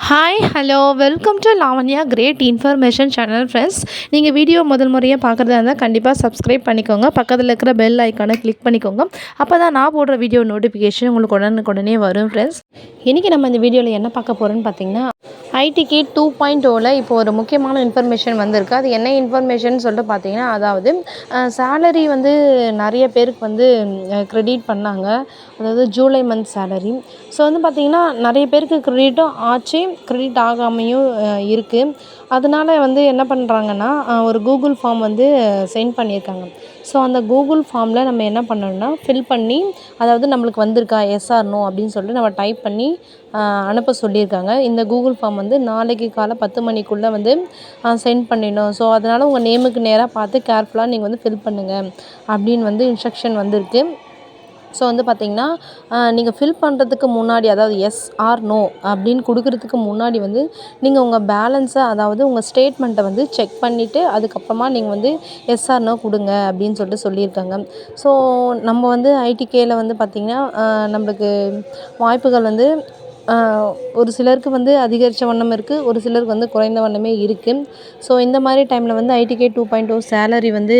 Hi hello welcome to Lavanya great information channel friends. நீங்கள் video முதல் முறையாக பார்க்குறதா இருந்தால் கண்டிப்பாக சப்ஸ்கிரைப் பண்ணிக்கோங்க. பக்கத்தில் இருக்கிற பெல் ஐக்கானை கிளிக் பண்ணிக்கோங்க. அப்போ தான் நான் போடுற வீடியோ நோட்டிஃபிகேஷன் உங்களுக்கு உடனுக்குடனே வரும் ஃப்ரெண்ட்ஸ். இன்றைக்கி நம்ம இந்த வீடியோவில் என்ன பார்க்க போகிறோன்னு பார்த்தீங்கன்னா, ஐடிகே 2.0ல இப்போ ஒரு முக்கியமான இன்ஃபர்மேஷன் வந்திருக்கு. அது என்ன இன்ஃபர்மேஷன் சொல்லிட்டு பார்த்தீங்கன்னா, அதாவது சேலரி வந்து நிறைய பேருக்கு வந்து க்ரெடிட் பண்ணாங்க. அதாவது ஜூலை மந்த் சேலரி. ஸோ வந்து பார்த்திங்கன்னா நிறைய பேருக்கு க்ரெடிட்டும் ஆச்சு, க்ரெடிட் ஆகாமையும் இருக்குது. அதனால வந்து என்ன பண்ணுறாங்கன்னா, ஒரு கூகுள் ஃபார்ம் வந்து சென்ட் பண்ணியிருக்காங்க. ஸோ அந்த கூகுள் ஃபார்மில் நம்ம என்ன பண்ணணும்னா ஃபில் பண்ணி, அதாவது நம்மளுக்கு வந்திருக்கா எஸ் ஆர் நோ அப்படின்னு சொல்லிட்டு நம்ம டைப் பண்ணி அனுப்ப சொல்லியிருக்காங்க. இந்த கூகுள் ஃபார்ம் வந்து நாளைக்கு காலை 10 மணிக்குள்ளே வந்து சென்ட் பண்ணிடணும். ஸோ அதனால் உங்கள் நேமுக்கு நேராக பார்த்து கேர்ஃபுல்லாக நீங்கள் வந்து ஃபில் பண்ணுங்கள் அப்படின்னு வந்து இன்ஸ்ட்ரக்ஷன் வந்திருக்கு. ஸோ வந்து பார்த்திங்கன்னா, நீங்கள் ஃபில் பண்ணுறதுக்கு முன்னாடி, அதாவது எஸ் ஆர் நோ அப்படின்னு கொடுக்குறதுக்கு முன்னாடி வந்து நீங்கள் உங்கள் பேலன்ஸை, அதாவது உங்கள் ஸ்டேட்மெண்ட்டை வந்து செக் பண்ணிவிட்டு அதுக்கப்புறமா நீங்கள் வந்து எஸ் ஆர் நோ கொடுங்க அப்படின்னு சொல்லிட்டு சொல்லியிருக்காங்க. ஸோ நம்ம வந்து ஐடிகேயில் வந்து பார்த்திங்கன்னா நம்மளுக்கு வாய்ப்புகள் வந்து ஒரு சிலருக்கு வந்து அதிகரித்த வண்ணம் இருக்குது, ஒரு சிலருக்கு வந்து குறைந்த வண்ணமே இருக்குது. ஸோ இந்த மாதிரி டைமில் வந்து ஐடிகே 2.0 சேலரி வந்து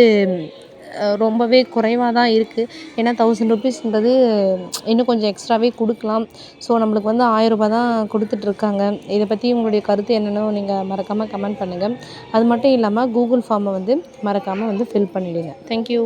ரொம்பவே குறைவாக தான் இருக்குது. ஏன்னா 1000 ருபீஸ்ன்றது இன்னும் கொஞ்சம் எக்ஸ்ட்ராவே கொடுக்கலாம். ஸோ நம்மளுக்கு வந்து 1000 ரூபாய் தான் கொடுத்துட்ருக்காங்க. இதை பற்றி உங்களுடைய கருத்து என்னென்னு நீங்கள் மறக்காமல் கமெண்ட் பண்ணுங்கள். அது மட்டும் இல்லாமல் கூகுள் ஃபார்மை வந்து மறக்காமல் வந்து ஃபில் பண்ணிவிடுங்க. தேங்க்யூ.